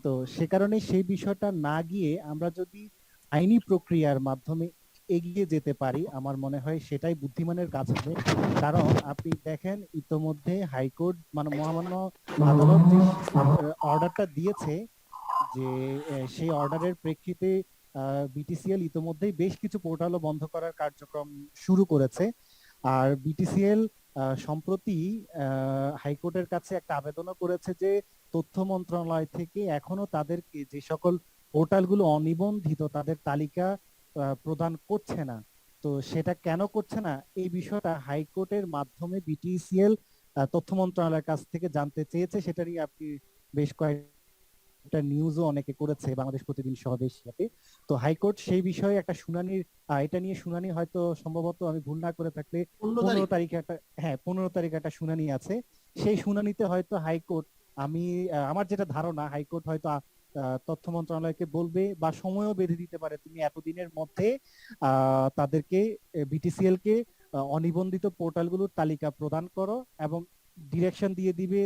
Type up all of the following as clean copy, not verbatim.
তো সে কারণে সেই বিষয়টা না গিয়ে আমরা যদি আইনি প্রক্রিয়ার মাধ্যমে এগিয়ে যেতে পারি, আমার মনে হয় সেটাই বুদ্ধিমানের কাজ হবে। কারণ আপনি দেখেন ইতোমধ্যে হাইকোর্ট মানে মহামান্য আদালত যে অর্ডারটা দিয়েছে, যে সেই অর্ডারের প্রেক্ষিতে বিটিসিএল ইতোমধ্যেই বেশ কিছু পোর্টালও বন্ধ করার কার্যক্রম শুরু করেছে। আর বিটিসিএল সম্প্রতি হাইকোর্টের কাছে একটা আবেদনও করেছে যে তথ্য মন্ত্রণালয় থেকে এখনো তাদেরকে যে সকল পোর্টালগুলো অনিবন্ধিত তাদের তালিকা প্রদান করছে না। তো সেটা কেন করছে না, এই বিষয়টা হাইকোর্টের মাধ্যমে বিটিসিএল তথ্য মন্ত্রণালয়ের কাছ থেকে জানতে চেয়েছে। সেটারই আপনি বেশ কয়েকটা নিউজও অনেকে করেছে বাংলাদেশ প্রতিদিন সহ দেশব্যাপী। তো হাইকোর্ট সেই বিষয়ে একটা শুনানির এটা নিয়ে শুনানি হয়তো সম্ভবত আমি ভুল না করে থাকলে 15 তারিখে একটা, হ্যাঁ 15 তারিখে একটা শুনানি আছে। সেই শুনানিতে হয়তো হাইকোর্ট, আমি আমার যেটা ধারণা হাইকোর্ট হয়তো তথ্য মন্ত্রণালয়কে বলবে বা সময়ও বেঁধে দিতে পারে, তুমি এতদিনের মধ্যে তাদেরকে বিটিসিএল কে অনিবন্ধিত পোর্টালগুলোর তালিকা প্রদান করো এবং ডিরেকশন দিয়ে দিবে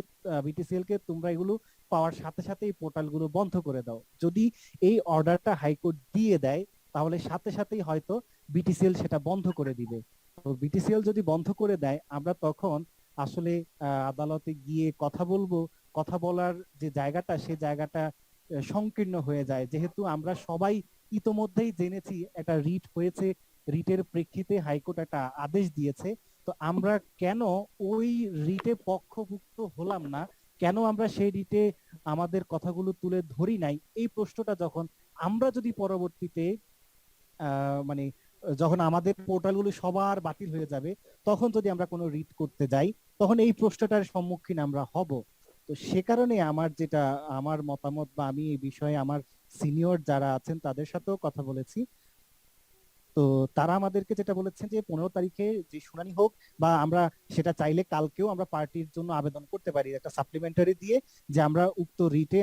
বিটিসিএল কে, তোমরা এগুলো পাওয়ার সাথে সাথে এই পোর্টালগুলো বন্ধ করে দাও। যদি এই অর্ডারটা হাইকোর্ট দিয়ে দেয় তাহলে সাথে সাথেই হয়তো বিটিসিএল সেটা বন্ধ করে দিবে। তো বিটিসিএল যদি বন্ধ করে দেয় আমরা তখন আসলে আদালতে গিয়ে কথা বলবো, কথা বলার যে জায়গাটা সে জায়গাটা সংকীর্ণ হয়ে যায়, যেহেতু আমরা সবাই ইতোমধ্যেই জেনেছি একটা রিট হয়েছে, রিটের প্রেক্ষিতে হাইকোর্ট একটা আদেশ দিয়েছে। তো আমরা কেন ওই রিটে পক্ষভুক্ত হলাম না, কেন আমরা সেই রিটে আমাদের কথাগুলো তুলে ধরি নাই, এই প্রশ্নটা যখন আমরা যদি পরবর্তীতে মানে যখন আমাদের পোর্টালগুলো সবার বাতিল হয়ে যাবে তখন যদি আমরা কোনো রিট করতে যাই তখন এই প্রশ্নটার সম্মুখীন আমরা হব। তো সে কারণে আমার যেটা আমার মতামত বা আমি এই বিষয়ে আমার সিনিয়র যারা আছেন তাদের সাথেও কথা বলেছি। তো তারা আমাদেরকে যেটা বলেছেন যে 15 তারিখে যে শুনানি হোক, বা আমরা সেটা চাইলে কালকেও আমরা পার্টির জন্য আবেদন করতে পারি একটা সাপ্লিমেন্টারি দিয়ে, যে আমরা উক্ত রিটে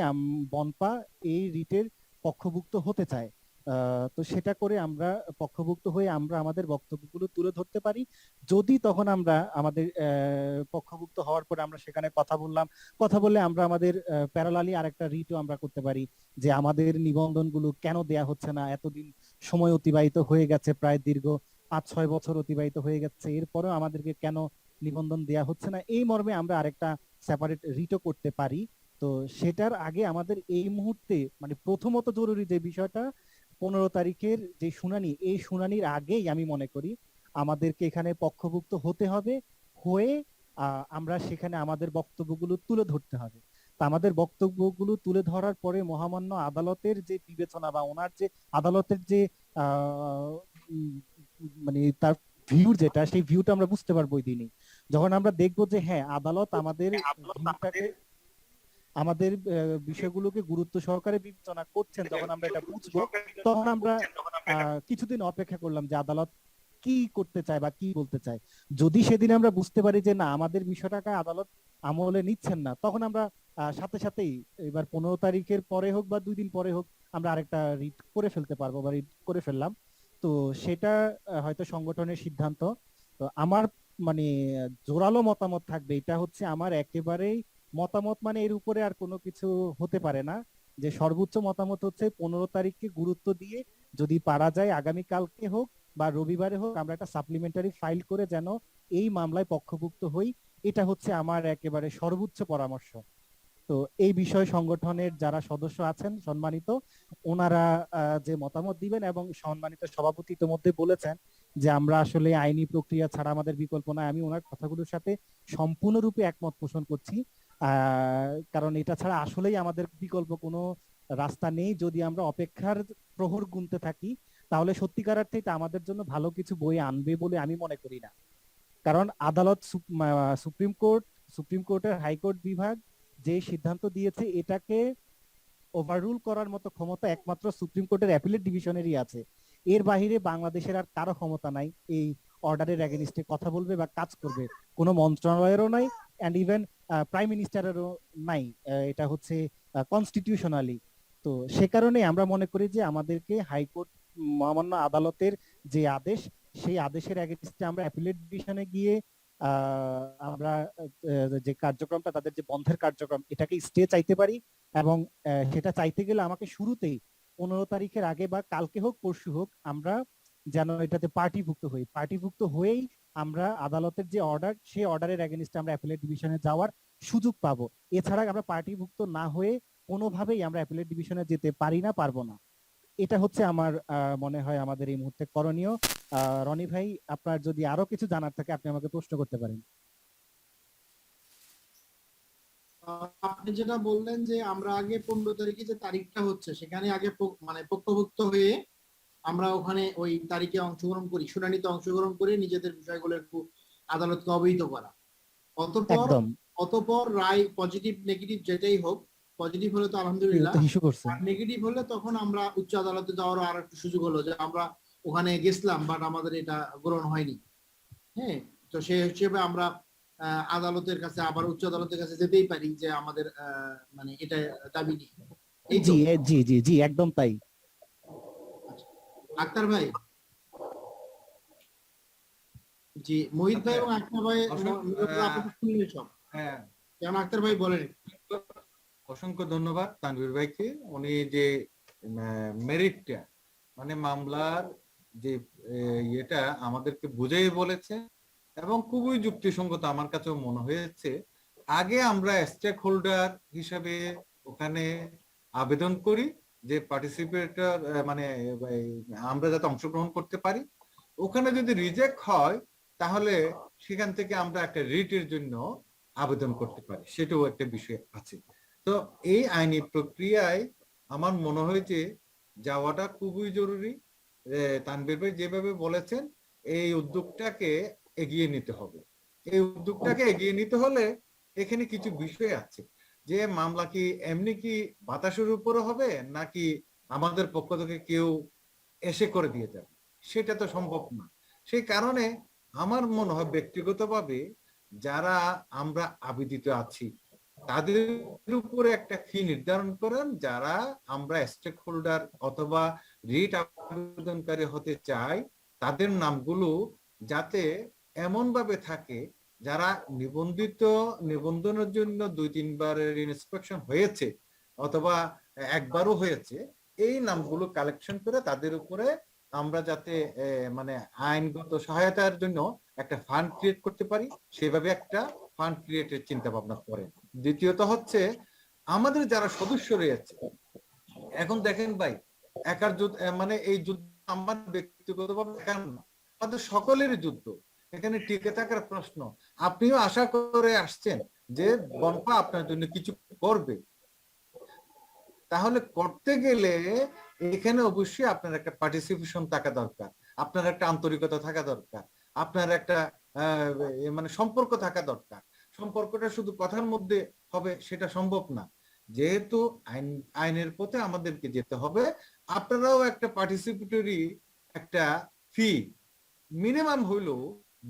বনপা এই রিটের পক্ষভুক্ত হতে চাই। তো সেটা করে আমরা পক্ষভুক্ত হয়ে আমরা আমাদের বক্তব্যগুলো তুলে ধরতে পারি। যদি তখন আমরা আমাদের পক্ষভুক্ত হওয়ার পরে আমরা সেখানে কথা বললাম, কথা বললে আমরা আমাদের প্যারালালি আরেকটা রিটও আমরা করতে পারি, যে আমাদের নিবন্ধনগুলো কেন দেয়া হচ্ছে না, এতদিন সময় অতিবাহিত হয়ে গেছে, প্রায় দীর্ঘ 5-6 বছর অতিবাহিত হয়ে গেছে, এরপরেও আমাদেরকে কেন নিবন্ধন দেয়া হচ্ছে না, এই মর্মে আমরা আরেকটা সেপারেট রিটও করতে পারি। তো সেটার আগে আমাদের এই মুহূর্তে মানে প্রথমত জরুরি যে বিষয়টা 15 তারিখের যে শুনানি, এই শুনানির আগেই আমি মনে করি আমাদেরকে এখানে পক্ষভুক্ত হতে হবে, হয়ে আমরা সেখানে আমাদের বক্তব্যগুলো তুলে ধরতে হবে। তা আমাদের বক্তব্যগুলো তুলে ধরার পরে মহামান্য আদালতের যে বিবেচনা বা ওনার যে আদালতের যে আহ, উম, মানে তার ভিউ যেটা, সেই ভিউটা আমরা বুঝতে পারবো ওই দিনই, যখন আমরা দেখবো যে হ্যাঁ আদালত আমাদের ভিউটাকে, আমাদের বিষয়গুলোকে গুরুত্ব সহকারে বিবেচনা করছেন, যখন আমরা এটা বুঝবো তখন আমরা কিছুদিন অপেক্ষা করলাম যে আদালত কি করতে চায় বা কি বলতে চায়। যদি সেদিন আমরা বুঝতে পারি যে না আমাদের বিষয়টাকে আদালত আমলে নিচ্ছেন না, তখন আমরা সাথে সাথেই এবার 15 তারিখের পরে হোক বা 2 দিন পরে হোক আমরা আরেকটা রিট করে ফেলতে পারবো বা রিট করে ফেললাম। তো সেটা হয়তো সংগঠনের সিদ্ধান্ত। তো আমার মানে জোরালো মতামত থাকবে, এটা হচ্ছে আমার একেবারেই মতামত, মানে এর উপরে আর কোনো কিছু হতে পারে না। যে সর্বোচ্চ মতামত হচ্ছে 15 তারিখকে গুরুত্ব দিয়ে যদি পারা যায় আগামী কালকে হোক বা রবিবারে হোক আমরা একটা সাপ্লিমেন্টারি ফাইল করে যেন এই মামলায় পক্ষভুক্ত হই, এটা হচ্ছে আমার একেবারে সর্বোচ্চ পরামর্শ। তো এই বিষয়ে সংগঠনের যারা সদস্য আছেন সম্মানিত, ওনারা যে মতামত দিবেন, এবং সম্মানিত সভাপতি ইতিমধ্যে বলেছেন যে আমরা আসলে আইনি প্রক্রিয়া ছাড়া আমাদের বিকল্প নাই, আমি ওনার কথাগুলোর সাথে সম্পূর্ণরূপে একমত পোষণ করছি। কারণ এটা ছাড়া আসলেই আমাদের বিকল্প কোনো রাস্তা নেই। যদি আমরা অপেক্ষার প্রহর গুনতে থাকি তাহলে সত্যিকার অর্থে এটা আমাদের জন্য ভালো কিছু বই আনবে বলে আমি মনে করি না। কারণ আদালত সুপ্রিম কোর্ট, সুপ্রিম কোর্টের হাইকোর্ট বিভাগ যে সিদ্ধান্ত দিয়েছে এটাকে ওভাররুল করার মতো ক্ষমতা একমাত্র সুপ্রিম কোর্টের অ্যাপিলেট ডিভিশনেরই আছে। এর বাইরে বাংলাদেশের আর কারো ক্ষমতা নাই এই অর্ডারের এগেনিস্টে কথা বলবে বা কাজ করবে, কোনো মন্ত্রণালয়েরও নাই, অ্যান্ড ইভেন প্রাইম মিনিস্টারেরও নাই। এটা হচ্ছে কনস্টিটিউশনালি। তো সে কারণে আমরা মনে করি যে আমাদেরকে হাইকোর্ট মহামান্য আদালতের যে আদেশ, সেই আদেশের এগেনিস্টে আমরা অ্যাপিলেট ডিভিশনে গিয়ে আমরা যে কার্যক্রমটা, তাদের যে বন্ধের কার্যক্রম, এটাকে স্টে চাইতে পারি। এবং সেটা চাইতে গেলে আমাকে শুরুতেই 15 তারিখের আগে বা কালকে হোক পরশু হোক আমরা যেন এটাতে পার্টিভুক্ত হই। পার্টিভুক্ত হয়েই আমরা আদালতের যে অর্ডার, সেই অর্ডারের এগেইনস্টে আমরা অ্যাপিলেট ডিভিশনে যাওয়ার সুযোগ পাবো। এছাড়া আমরা পার্টিভুক্ত না হয়ে কোনোভাবেই আমরা অ্যাপিলেট ডিভিশনে যেতে পারি না, পারবো না। এটা হচ্ছে আমার মনে হয় আমাদের এই মুহূর্তে করণীয়। রনি ভাই, আপনার যদি আরো কিছু জানার থাকে আপনি আমাকে প্রশ্ন করতে পারেন। আপনি যেটা বললেন যে আমরা আগে 15 তারিখে যে তারিখটা হচ্ছে সেখানে আগে মানে পক্ষভুক্ত হয়ে আমরা ওখানে ওই তারিখে অংশগ্রহণ করি, শুনানিতে অংশগ্রহণ করে নিজেদের বিষয়গুলো একটু আদালতকে অবহিত করা। অতঃপর একদম। অতঃপর রায় পজিটিভ নেগেটিভ যেটাই হোক, পজিটিভ হলে তো আলহামদুলিল্লাহ, ইস্যু করছে। আর নেগেটিভ হলে তখন আমরা উচ্চ আদালতে যাওয়ারও আর একটু সুযোগ হলো যে আমরা ওখানে গেছিলাম বাট আমাদের এটা গ্রহণ হয়নি। হ্যাঁ, তো সেই হিসেবে আমরা আদালতের কাছে, আবার উচ্চ আদালতের কাছে যেতেই পারি যে আমাদের মানে এটা দাবি নিয়ে। এই তো। জি জি জি জি, একদম তাই। আচ্ছা, আক্তার ভাই। জি, মোহিত ভাই এবং আক্তার ভাই আপনাদের শুনলেন সব। হ্যাঁ, কেন আক্তার ভাই বলেন। অসংখ্য ধন্যবাদ তানভীর ভাইকে। উনি যে মেরিটটা, মানে মামলার যে ইয়েটা আমাদেরকে বুঝেই বলেছে এবং খুবই যুক্তিসঙ্গত আমার কাছেও মনে হয়েছে। আগে আমরা স্টেক হোল্ডার হিসাবে ওখানে আবেদন করি যে পার্টিসিপেটর, মানে আমরা যাতে অংশগ্রহণ করতে পারি। ওখানে যদি রিজেক্ট হয় তাহলে সেখান থেকে আমরা একটা রিটের জন্য আবেদন করতে পারি, সেটাও একটা বিষয় আছে। তো এই আইনি প্রক্রিয়ায় আমার মনে হয়েছে যাওয়াটা খুবই জরুরি। তানভীর ভাই যেভাবে বলেছেন, এই উদ্যোগটাকে এগিয়ে নিতে হবে। এই উদ্যোগটাকে এগিয়ে নিতে হলে এখানে কিছু বিষয় আছে, যে মামলা কি এমনি কি বাতাসের উপরে হবে নাকি আমাদের পক্ষ থেকে কেউ এসে করে দিয়ে যাবে, সেটা তো সম্ভব না। সেই কারণে আমার মনে হয় ব্যক্তিগতভাবে যারা আমরা আবেদিত আছি তাদের উপরে একটা ফি নির্ধারণ করেন, যারা আমরা স্টেক হোল্ডার অথবা রিট আবেদনকারী হতে চাই তাদের নামগুলো যাতে এমন ভাবে থাকে যারা নিবন্ধনের জন্য 2-3বারের ইন্সপেকশন হয়েছে অথবা একবারও হয়েছে, এই নামগুলো কালেকশন করে তাদের উপরে আমরা যাতে মানে আইনগত সহায়তার জন্য একটা ফান্ড ক্রিয়েট করতে পারি, সেভাবে একটা ফান্ড ক্রিয়েটের চিন্তা ভাবনা করেন। দ্বিতীয়ত হচ্ছে আমাদের যারা সদস্য রয়েছে, এখন দেখেন ভাই, একার যুদ্ধ মানে এই যুদ্ধ আমার ব্যক্তিগতভাবে আমাদের সকলের যুদ্ধ, এখানে টিকে থাকার প্রশ্ন। আপনিও আশা করে আসছেন যে বনপা আপনার জন্য কিছু করবে, তাহলে করতে গেলে এখানে অবশ্যই আপনার একটা পার্টিসিপেশন থাকা দরকার, আপনার একটা আন্তরিকতা থাকা দরকার, আপনার একটা মানে সম্পর্ক থাকা দরকার। সম্পর্কটা শুধু কথার মধ্যে হবে সেটা সম্ভব না। যেহেতু আইনের পথে আমাদেরকে যেতে হবে, আপনারাও একটা পার্টিসিপেটরি একটা ফি মিনিমাম হইলেও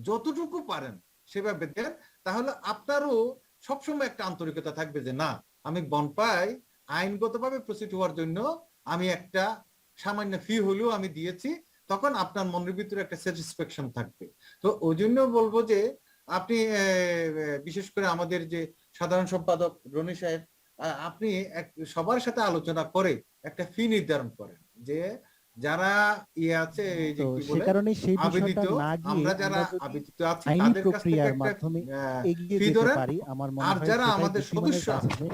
যতটুকু পারেন সেভাবে দেন, তাহলে আপনারও সবসময় একটা আন্তরিকতা থাকবে যে না, আমি বনপাই আইনগতভাবে প্রসিড হওয়ার জন্য আমি একটা সামান্য ফি হলেও আমি দিয়েছি, তখন আপনার মনের ভিতরে একটা স্যাটিসফ্যাকশন থাকবে। তো ওই জন্য বলবো যে আপনি বিশেষ করে আমাদের যে সাধারণ সম্পাদক রনি সাহেব, আপনি সবার সাথে আলোচনা করে একটা ফি নির্ধারণ করেন, যে যারা ইয়ে আছে এই যে কি বলে আবেদিত, আমরা যারা আবেদিত আছি তাদের কাছ থেকে একটা ফি ধরেন, আর যারা আমাদের সদস্য আছে,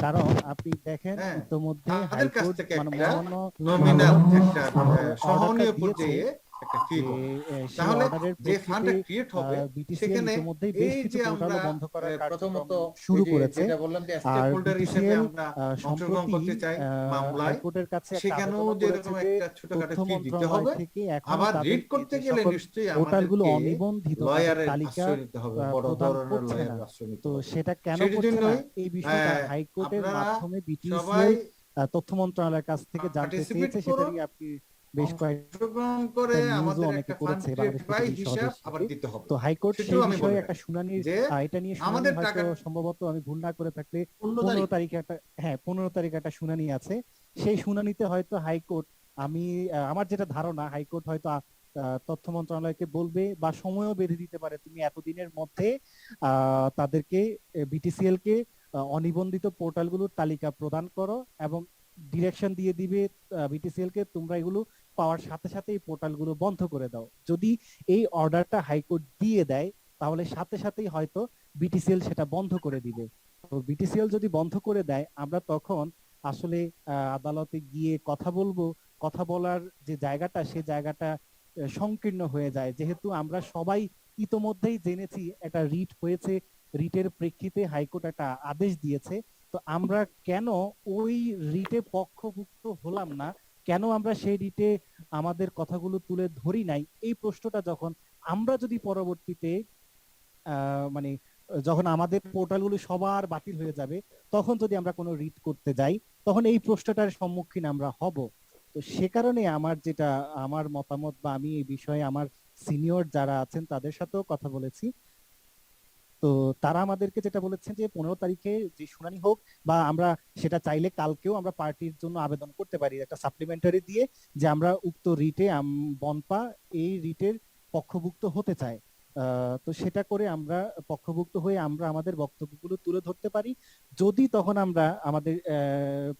কারণ আপনি দেখেন ইতোমধ্যে তাদের কাছ থেকে একটা নমিনাল একটা সহনীয় পর্যায়ে একটা ফি হবে। তাহলে যে ফান্ডটা ক্রিয়েট হবে সেখানে এই যে আমরা প্রথমত শুরু করেছে, যেটা বললাম যে স্টেক হোল্ডার হিসেবে আমরা অংশগ্রহণ করতে চাই মামলায়, সেখানেও যেরকম একটা ছোটখাটো ফি দিতে হবে। আবার রিড করতে গেলে নিশ্চয়ই আমাদেরকে লয়ারের আশ্রয় নিতে হবে, বড় ধরনের লয়ারের আশ্রয় নিতে হবে। তো সেটা কেন করছে না, এই বিষয়টা হাইকোর্টের মাধ্যমে বিটিসিএল তথ্য মন্ত্রণালয়ের কাছ থেকে জানতে চেয়েছে, সেটারই আপনি বেশ অংশগ্রহণ করে আমাদের একটা ফান্ড ক্রিয়েট বাই হিসাব আবার দিতে হবে। তো হাইকোর্ট সেই বিষয়ে একটা শুনানি, এটা নিয়ে শুনানি হয়তো সম্ভবত আমি ভুল না করে থাকলে 15 তারিখে একটা, হ্যাঁ 15 তারিখে একটা শুনানি আছে। সেই শুনানিতে হয়তো হাইকোর্ট, আমার যেটা ধারণা, হাইকোর্ট হয়তো তথ্য মন্ত্রণালয়কে বলবে বা সময়ও বেঁধে দিতে পারে, তুমি এতদিনের মধ্যে তাদেরকে বিটিসিএল কে অনিবন্ধিত পোর্টালগুলোর তালিকা প্রদান করো এবং ডিরেকশন দিয়ে দিবে বিটিসিএল কে, তোমরা এগুলো পাওয়ার সাথে সাথে এই পোর্টালগুলো বন্ধ করে দাও। যদি এই অর্ডারটা হাইকোর্ট দিয়ে দেয় তাহলে সাথে সাথেই হয়তো বিটিসিএল সেটা বন্ধ করে দিবে। তো বিটিসিএল যদি বন্ধ করে দেয় আমরা তখন আসলে আদালতে গিয়ে কথা বলবো, কথা বলার যে জায়গাটা সে জায়গাটা সংকীর্ণ হয়ে যায়, যেহেতু আমরা সবাই ইতোমধ্যেই জেনেছি একটা রিট হয়েছে, রিটের প্রেক্ষিতে হাইকোর্ট একটা আদেশ দিয়েছে। তো আমরা কেন ওই রিটে পক্ষভুক্ত হলাম না, কেন আমরা সেই রিটে আমাদের কথাগুলো তুলে ধরি নাই, এই প্রশ্নটা যখন আমরা যদি পরবর্তীতে মানে যখন আমাদের পোর্টালগুলো সবার বাতিল হয়ে যাবে তখন যদি আমরা কোনো রিট করতে যাই তখন এই প্রশ্নটার সম্মুখীন আমরা হব। তো সে কারণে আমার যেটা আমার মতামত বা আমি এই বিষয়ে আমার সিনিয়র যারা আছেন তাদের সাথেও কথা বলেছি। তো তারা আমাদেরকে যেটা বলেছেন যে 15 তারিখে যে শুনানি হোক, বা আমরা সেটা চাইলে কালকেও আমরা পার্টির জন্য আবেদন করতে পারি একটা সাপ্লিমেন্টারি দিয়ে যে আমরা উক্ত রিটে বনপা এই রিটের পক্ষভুক্ত হতে চাই। তো সেটা করে আমরা পক্ষভুক্ত হয়ে আমরা আমাদের বক্তব্যগুলো তুলে ধরতে পারি। যদি তখন আমরা আমাদের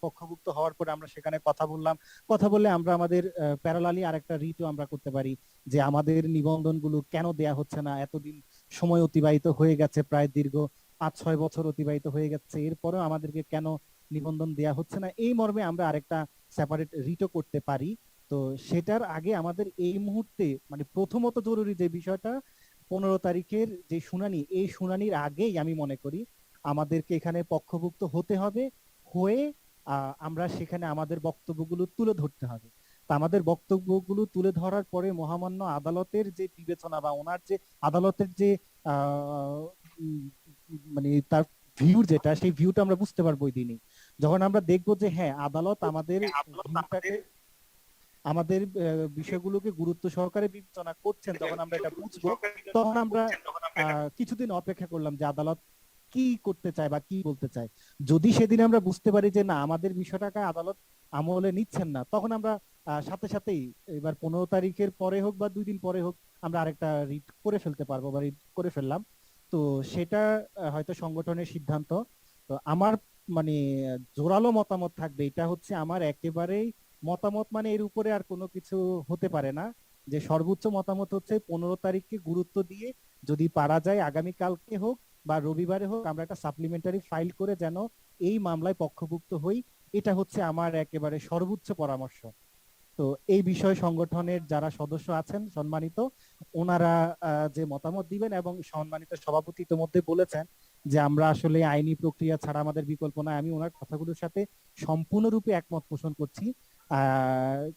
পক্ষভুক্ত হওয়ার পরে আমরা সেখানে কথা বললাম, কথা বললে আমরা আমাদের প্যারালালি আরেকটা রিটও আমরা করতে পারি যে আমাদের নিবন্ধনগুলো কেন দেয়া হচ্ছে না, এতদিন সময় অতিবাহিত হয়ে গেছে, প্রায় দীর্ঘ 5-6 বছর অতিবাহিত হয়ে গেছে, এরপরেও আমাদেরকে কেন নিবন্ধন দেয়া হচ্ছে না, এই মর্মে আমরা আরেকটা সেপারেট রিটও করতে পারি। তো সেটার আগে আমাদের এই মুহূর্তে মানে প্রথমত জরুরি যে বিষয়টা 15 তারিখের যে শুনানি, এই শুনানির আগেই আমি মনে করি আমাদেরকে এখানে পক্ষভুক্ত হতে হবে, হয়ে আমরা সেখানে আমাদের বক্তব্যগুলো তুলে ধরতে হবে। তা আমাদের বক্তব্যগুলো তুলে ধরার পরে মহামান্য আদালতের যে বিবেচনা বা ওনার যে আদালতের যে আহ, উম, মানে তার ভিউ যেটা, সেই ভিউটা আমরা বুঝতে পারবো ওই দিনই, যখন আমরা দেখবো যে হ্যাঁ আদালত আমাদের ভিউটাকে আমাদের বিষয়গুলোকে গুরুত্ব সহকারে বিবেচনা করছেন, যখন আমরা এটা বুঝবো তখন আমরা কিছুদিন অপেক্ষা করলাম যে আদালত কি করতে চায় বা কি বলতে চায়। যদি সেদিন আমরা বুঝতে পারি যে না আমাদের বিষয়টাকে আদালত আমলে নিচ্ছেন না, তখন আমরা সাথে সাথেই এবার 15 তারিখের পরে হোক বা 2 দিন পরে হোক আমরা আরেকটা রিট করে ফেলতে পারবো বা রিট করে ফেললাম। তো সেটা হয়তো সংগঠনের সিদ্ধান্ত। তো আমার মানে জোরালো মতামত থাকবে, এটা হচ্ছে আমার একেবারেই মতামত, মানে এর উপরে আর কোনো কিছু হতে পারে না। যে সর্বোচ্চ মতামত হচ্ছে 15 তারিখকে গুরুত্ব দিয়ে যদি পারা যায় আগামীকালকে হোক বা রবিবারে হোক আমরা একটা সাপ্লিমেন্টারি ফাইল করে যেন এই মামলায় পক্ষভুক্ত হই, এটা হচ্ছে আমার একেবারে সর্বোচ্চ পরামর্শ। তো এই বিষয়ে সংগঠনের যারা সদস্য আছেন সম্মানিত, ওনারা যে মতামত দিবেন, এবং সম্মানিত সভাপতি ইতিমধ্যে বলেছেন যে আমরা আসলে আইনি প্রক্রিয়া ছাড়া আমাদের বিকল্প নাই, আমি ওনার কথাগুলোর সাথে সম্পূর্ণরূপে একমত পোষণ করছি।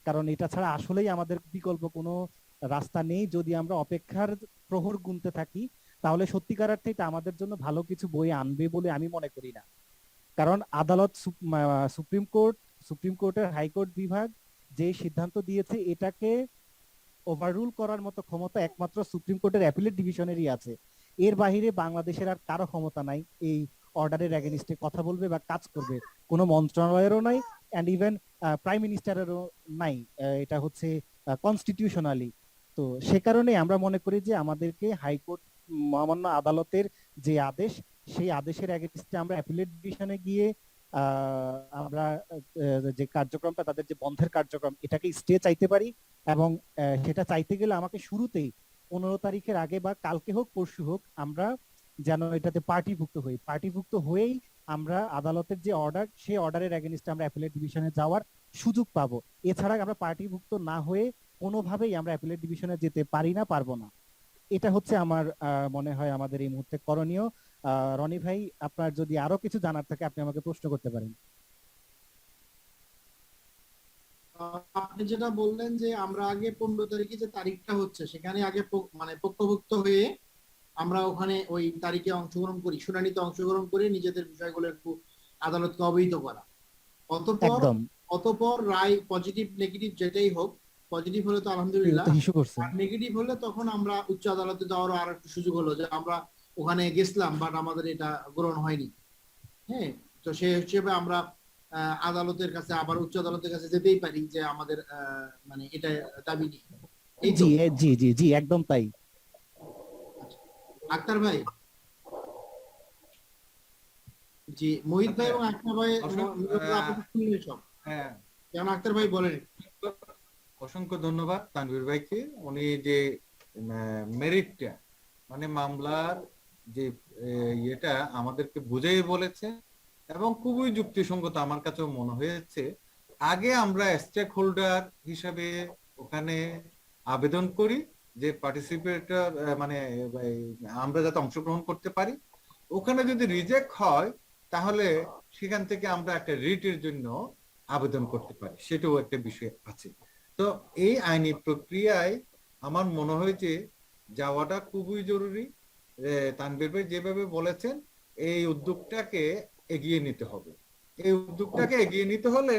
কারণ এটা ছাড়া আসলেই আমাদের বিকল্প কোনো রাস্তা নেই। যদি আমরা অপেক্ষার প্রহর গুনতে থাকি তাহলে সত্যিকার অর্থে এটা আমাদের জন্য ভালো কিছু বই আনবে বলে আমি মনে করি না। কারণ আদালত সুপ্রিম কোর্ট, সুপ্রিম কোর্টের হাইকোর্ট বিভাগ যে সিদ্ধান্ত দিয়েছে এটাকে ওভাররুল করার মতো ক্ষমতা একমাত্র সুপ্রিম কোর্টের অ্যাপিলেট ডিভিশনেরই আছে। এর বাইরে বাংলাদেশের আর কারো ক্ষমতা নাই এই অর্ডারের এগেইনস্টে কথা বলবে বা কাজ করবে, কোনো মন্ত্রণালয়েরও নাই, এন্ড ইভেন প্রাইম মিনিস্টারেরও নাই। এটা হচ্ছে কনস্টিটিউশনালি। তো সে কারণে আমরা মনে করি যে আমাদেরকে হাইকোর্ট মহামান্য আদালতের যে আদেশ, সেই আদেশের এগেইনস্টে আমরা অ্যাপিলেট ডিভিশনে গিয়ে আমরা যে কার্যক্রমটা তাদের যে বন্ধের কার্যক্রম এটাকে স্টে চাইতে পারি। এবং সেটা চাইতে গেলে আমাকে শুরুতেই 15 তারিখের আগে বা কালকে হোক পরশু হোক আমরা যেন এটাতে পার্টিভুক্ত হই, পার্টিভুক্ত হয়েই আমরা আদালতের যে অর্ডার সেই অর্ডারের এগেইনস্টে আমরা অ্যাপিলেট ডিভিশনে যাওয়ার সুযোগ পাবো। এছাড়া আমরা পার্টিভুক্ত না হয়ে কোনোভাবেই আমরা অ্যাপিলেট ডিভিশনে যেতে পারি না, পারবো না। এটা হচ্ছে আমার মনে হয় আমাদের এই মুহূর্তে করণীয়। রনি ভাই, আপনার যদি আরো কিছু জানার থাকে আপনি আমাকে প্রশ্ন করতে পারেন। আপনি যেটা বললেন যে আমরা আগে 15 তারিখে যে তারিখটা হচ্ছে সেখানে আগে মানে পক্ষভুক্ত হয়ে আমরা ওখানে ওই তারিখে অংশগ্রহণ করি, শুনানিতে অংশগ্রহণ করে নিজেদের বিষয়গুলো একটু আদালতকে অবহিত করা। অতঃপর একদম। অতঃপর রায় পজিটিভ নেগেটিভ যেটাই হোক, পজিটিভ হলে তো আলহামদুলিল্লাহ, ইস্যু করছে। আর নেগেটিভ হলে তখন আমরা উচ্চ আদালতে যাওয়ারও আর একটু সুযোগ হলো যে আমরা ওখানে গেছিলাম বাট আমাদের এটা গ্রহণ হয়নি। হ্যাঁ, তো সেই হিসেবে আমরা আদালতের কাছে আবার উচ্চ আদালতের কাছে যেতেই পারি যে আমাদের মানে এটা দাবি নেই। এই জি তো। জি জি জি একদম তাই। আচ্ছা, আক্তার ভাই, জি মোহিত ভাই আচ্ছা, এবং আক্তার ভাই অসংখ্য মূলত আপনি শুনলেন সব, হ্যাঁ, যেমন আক্তার ভাই বলেন। অসংখ্য ধন্যবাদ তানভীর ভাইকে। উনি যে মেরিটটা মানে মামলার যে ইয়েটা আমাদেরকে বুঝেই বলেছে এবং খুবই যুক্তিসঙ্গত আমার কাছেও মনে হয়েছে। আগে আমরা স্টেক হোল্ডার হিসাবে ওখানে আবেদন করি যে পার্টিসিপেটর মানে এই, আমরা যাতে অংশগ্রহণ করতে পারি। ওখানে যদি রিজেক্ট হয় তাহলে সেখান থেকে আমরা একটা রিটের জন্য আবেদন করতে পারি, সেটাও একটা বিষয় আছে। তো এই আইনি প্রক্রিয়ায় আমার মনে হয় যে যাওয়াটা খুবই জরুরি। তানভীর ভাই যেভাবে বলেছেন এই উদ্যোগটাকে এগিয়ে নিতে হবে। এই উদ্যোগটাকে এগিয়ে নিতে হলে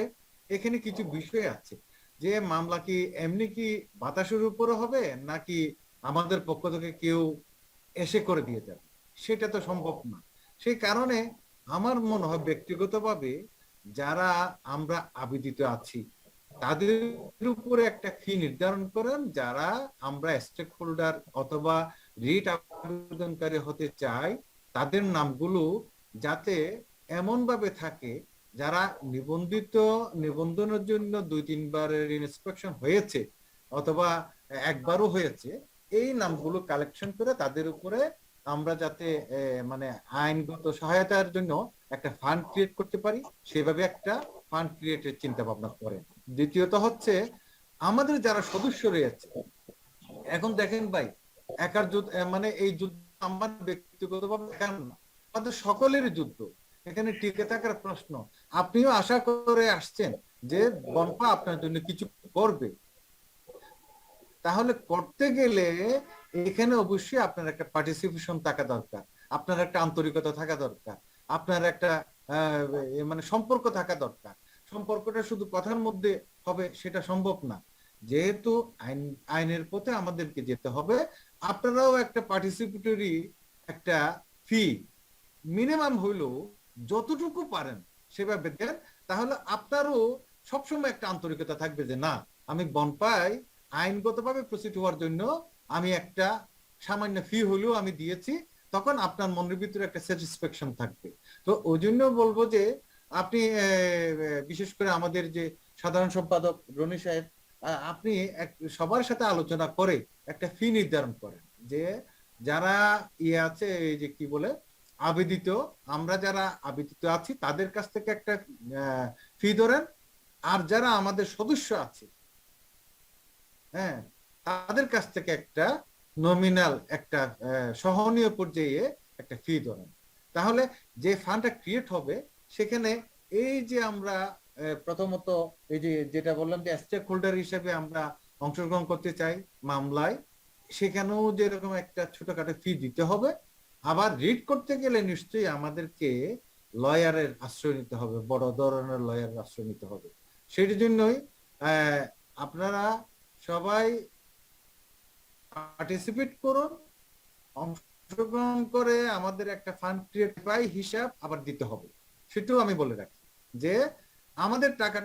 এখানে কিছু বিষয় আছে, যে মামলা কি এমনি কি বাতাসের উপরে হবে নাকি আমাদের পক্ষ থেকে কেউ এসে করে দিয়ে যাবে, সেটা তো সম্ভব না। সেই কারণে আমার মনে হয় ব্যক্তিগতভাবে যারা আমরা আবেদিত আছি তাদের উপরে একটা ফি নির্ধারণ করেন, যারা আমরা স্টেক হোল্ডার অথবা রিট আবেদনকারী হতে চাই তাদের নামগুলো যাতে এমন ভাবে থাকে যারা নিবন্ধনের জন্য 2-3বারের ইন্সপেকশন হয়েছে অথবা একবারও হয়েছে, এই নামগুলো কালেকশন করে তাদের উপরে আমরা যাতে মানে আইনগত সহায়তার জন্য একটা ফান্ড ক্রিয়েট করতে পারি, সেভাবে একটা ফান্ড ক্রিয়েটের চিন্তা ভাবনা করেন। দ্বিতীয়ত হচ্ছে আমাদের যারা সদস্য রয়েছে, এখন দেখেন ভাই একার যুদ্ধ মানে এই যুদ্ধ আমার ব্যক্তিগতভাবে একার না, আমাদের সকলের যুদ্ধ। এখানে টিকে থাকার প্রশ্ন। আপনিও আশা করে আসছেন যে বনপা আপনার জন্য কিছু করবে, তাহলে করতে গেলে এখানে অবশ্যই আপনার একটা পার্টিসিপেশন থাকা দরকার, আপনার একটা আন্তরিকতা থাকা দরকার, আপনার একটা মানে সম্পর্ক থাকা দরকার। সম্পর্কটা শুধু কথার মধ্যে হবে সেটা সম্ভব না। যেহেতু আইনের পথে আমাদেরকে যেতে হবে, আপনারাও একটা পার্টিসিপেটরি একটা ফি মিনিমাম হইলেও যতটুকু পারেন সেভাবে দেন, তাহলে আপনারও সবসময় একটা আন্তরিকতা থাকবে যে না, আমি বনপাই আইনগতভাবে প্রসিড হওয়ার জন্য আমি একটা সামান্য ফি হলেও আমি দিয়েছি, তখন আপনার মনের ভিতরে একটা স্যাটিসফ্যাকশন থাকবে। তো ওই জন্য বলবো যে আপনি বিশেষ করে আমাদের যে সাধারণ সম্পাদক রনি সাহেব, আপনি সবার সাথে আলোচনা করে একটা ফি নির্ধারণ করেন, যে যারা ইয়ে আছে এই যে কি বলে আবেদিত, আমরা যারা আবেদিত আছি তাদের কাছ থেকে একটা ফি ধরেন, আর যারা আমাদের সদস্য আছে হ্যাঁ তাদের কাছ থেকে একটা নমিনাল একটা সহনীয় পর্যায়ে একটা ফি ধরেন। তাহলে যে ফান্ডটা ক্রিয়েট হবে সেখানে এই যে আমরা প্রথমত এই যে যেটা বললাম যে স্টেক হোল্ডার হিসেবে আমরা অংশগ্রহণ করতে চাই মামলায়, সেখানেও যেরকম একটা ছোটখাটো ফি দিতে হবে। আবার রিড করতে গেলে নিশ্চয়ই আমাদেরকে লয়ারের আশ্রয় নিতে হবে, বড় ধরনের লয়ারের আশ্রয় নিতে হবে। সেই জন্যই আপনারা সবাই পার্টিসিপেট করুন, অংশগ্রহণ করে আমাদের একটা ফান্ড ক্রিয়েট পাই হিসাব আবার দিতে হবে। সেটাও আমি বলে রাখি যে আমাদের টাকা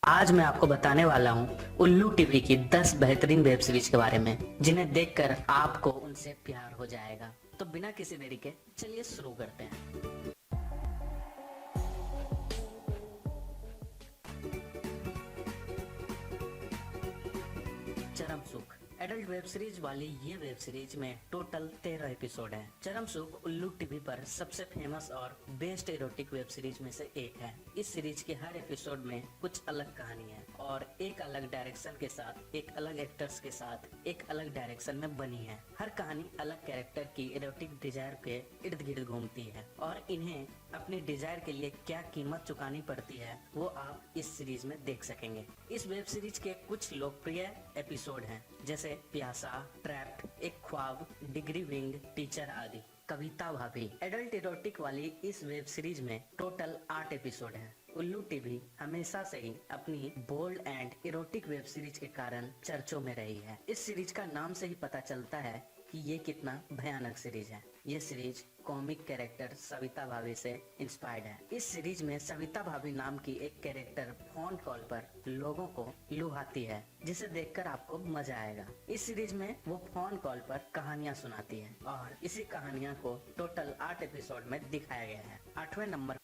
आज मैं आपको बताने वाला हूँ उल्लू टीवी की 10 बेहतरीन वेब सीरीज के बारे में, जिन्हें देखकर आपको उनसे प्यार हो जाएगा। तो बिना किसी देरी के चलिए शुरू करते हैं। चरम सुख एडल्ट वेब सीरीज वाली ये वेब सीरीज में टोटल 13 एपिसोड हैं। चरम सुख उल्लू टीवी पर सबसे फेमस और बेस्ट एरोटिक वेब सीरीज में से एक है। इस सीरीज के हर एपिसोड में कुछ अलग कहानी है और एक अलग डायरेक्शन के साथ, एक अलग एक्टर्स के साथ, एक अलग डायरेक्शन में बनी है। हर कहानी अलग कैरेक्टर की एरोटिक डिजायर के इर्द गिर्द घूमती है और इन्हें अपनी डिजायर के लिए क्या कीमत चुकानी पड़ती है वो आप इस सीरीज में देख सकेंगे। इस वेब सीरीज के कुछ लोकप्रिय एपिसोड हैं, जैसे प्यासा, ट्रैप्ड, एक ख्वाब, डिग्री विंग, टीचर आदि। कविता भाभी एडल्ट इरोटिक वाली इस वेब सीरीज में टोटल 8 एपिसोड हैं। उल्लू टीवी हमेशा से ही अपनी bold and erotic web series के कारण चर्चों में रही है। इस सीरीज का नाम से ही पता चलता है कि ये कितना भयानक सीरीज है। ये सीरीज कॉमिक कैरेक्टर सविता भाभी से इंस्पायर्ड है। इस सीरीज में सविता भाभी नाम की एक कैरेक्टर फोन कॉल पर लोगों को लुभाती है, जिसे देखकर आपको मजा आएगा। इस सीरीज में वो फोन कॉल पर कहानियां सुनाती है और इसी कहानियां को टोटल 8 एपिसोड में दिखाया गया है। 8वें नंबर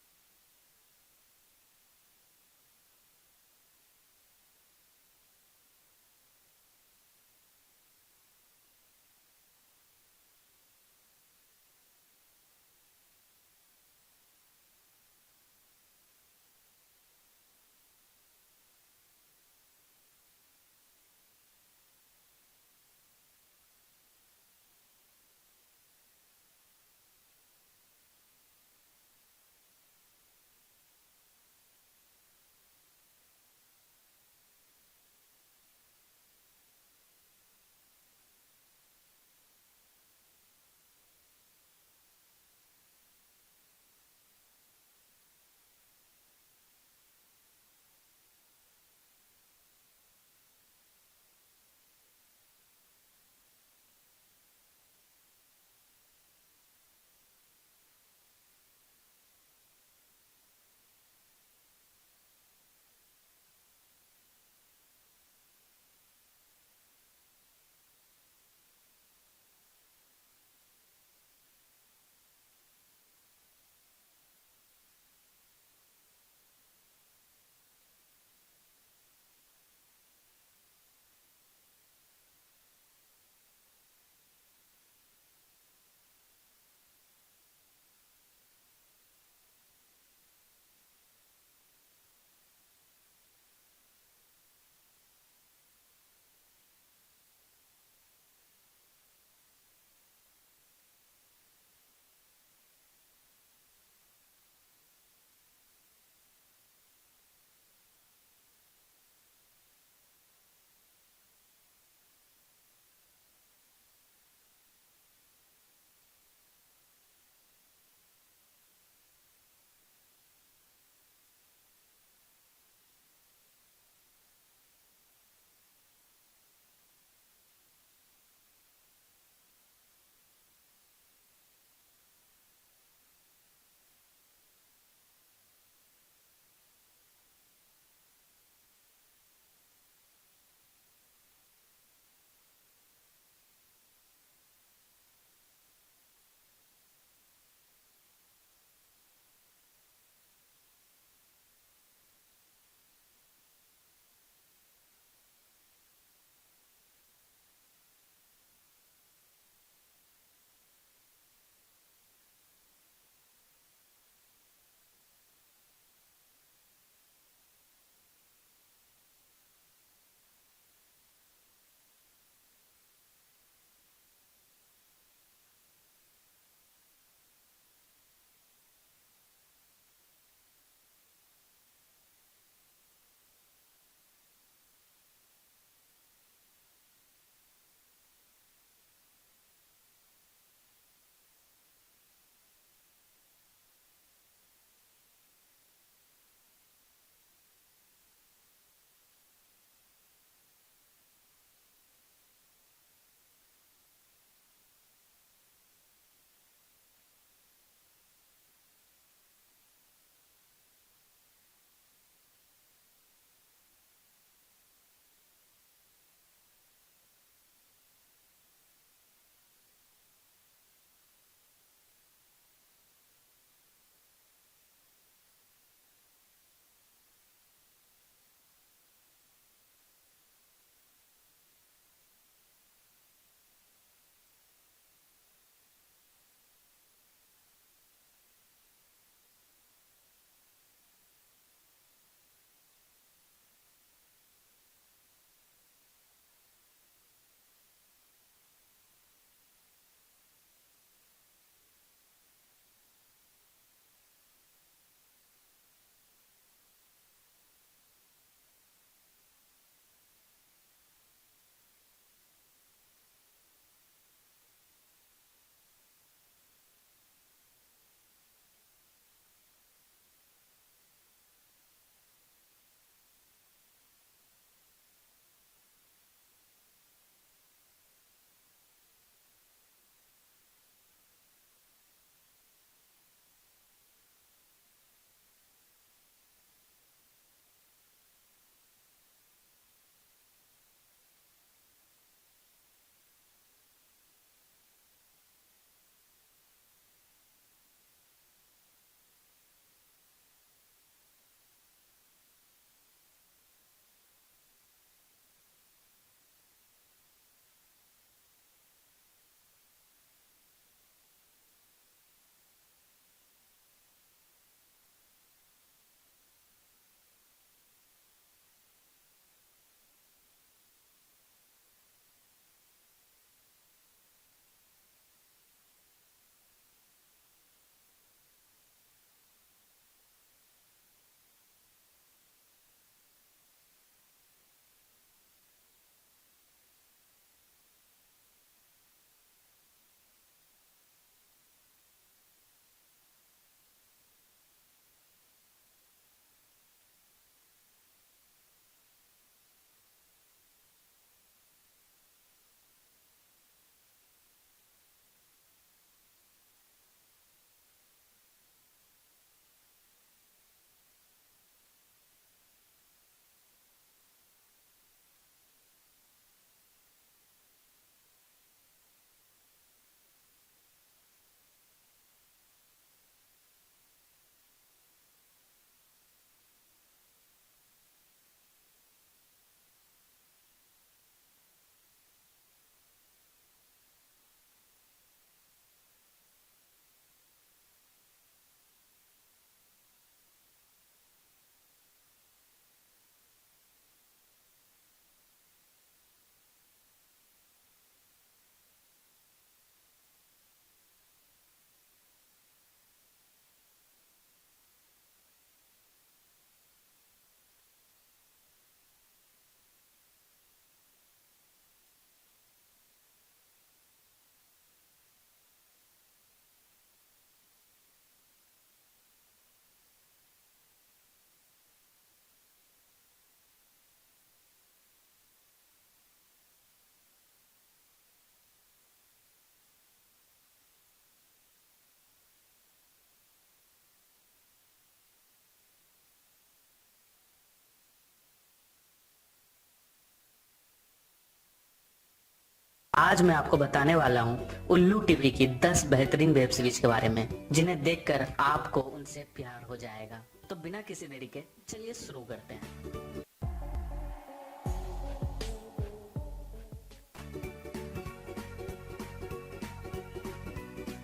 आज मैं आपको बताने वाला हूँ उल्लू टीवी की 10 बेहतरीन वेब सीरीज के बारे में जिन्हें देखकर आपको उनसे प्यार हो जाएगा। तो बिना किसी देरी के चलिए शुरू करते हैं।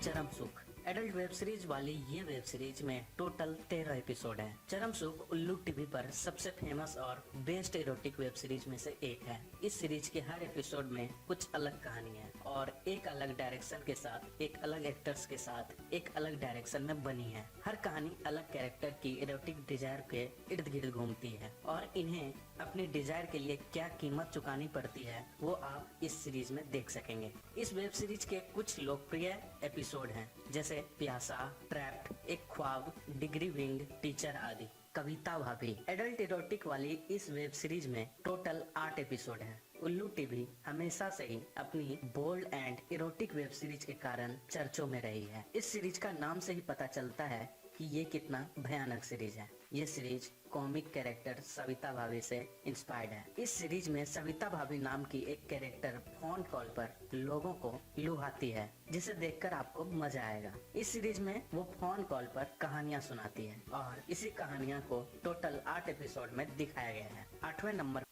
चरम सुख एडल्ट वेब सीरीज वाली ये वेब सीरीज में टोटल 13 एपिसोड हैं। चरम सुख उल्लू टीवी पर सबसे फेमस और बेस्ट इरोटिक वेब सीरीज में से एक है। इस सीरीज के हर एपिसोड में कुछ अलग कहानी है और एक अलग डायरेक्शन के साथ, एक अलग एक्टर्स के साथ, एक अलग डायरेक्शन में बनी है। हर कहानी अलग कैरेक्टर की इरोटिक डिजायर के इर्द गिर्द घूमती है और इन्हें अपनी डिजायर के लिए क्या कीमत चुकानी पड़ती है वो आप इस सीरीज में देख सकेंगे। इस वेब सीरीज के कुछ लोकप्रिय एपिसोड हैं जैसे प्यासा, ट्रैप्ड, एक ख्वाब, डिग्री विंग, टीचर आदि। कविता भाभी एडल्ट इरोटिक वाली इस वेब सीरीज में टोटल 8 एपिसोड हैं। उल्लू टीवी हमेशा से ही अपनी bold and erotic web series के कारण चर्चों में रही है। इस सीरीज का नाम से ही पता चलता है कि ये कितना भयानक सीरीज है। ये सीरीज कॉमिक कैरेक्टर सविता भाभी से इंस्पायर्ड है। इस सीरीज में सविता भाभी नाम की एक कैरेक्टर फोन कॉल पर लोगों को लुभाती है जिसे देखकर आपको मजा आएगा। इस सीरीज में वो फोन कॉल पर कहानियां सुनाती है और इसी कहानियां को टोटल 8 एपिसोड में दिखाया गया है। 8वें नंबर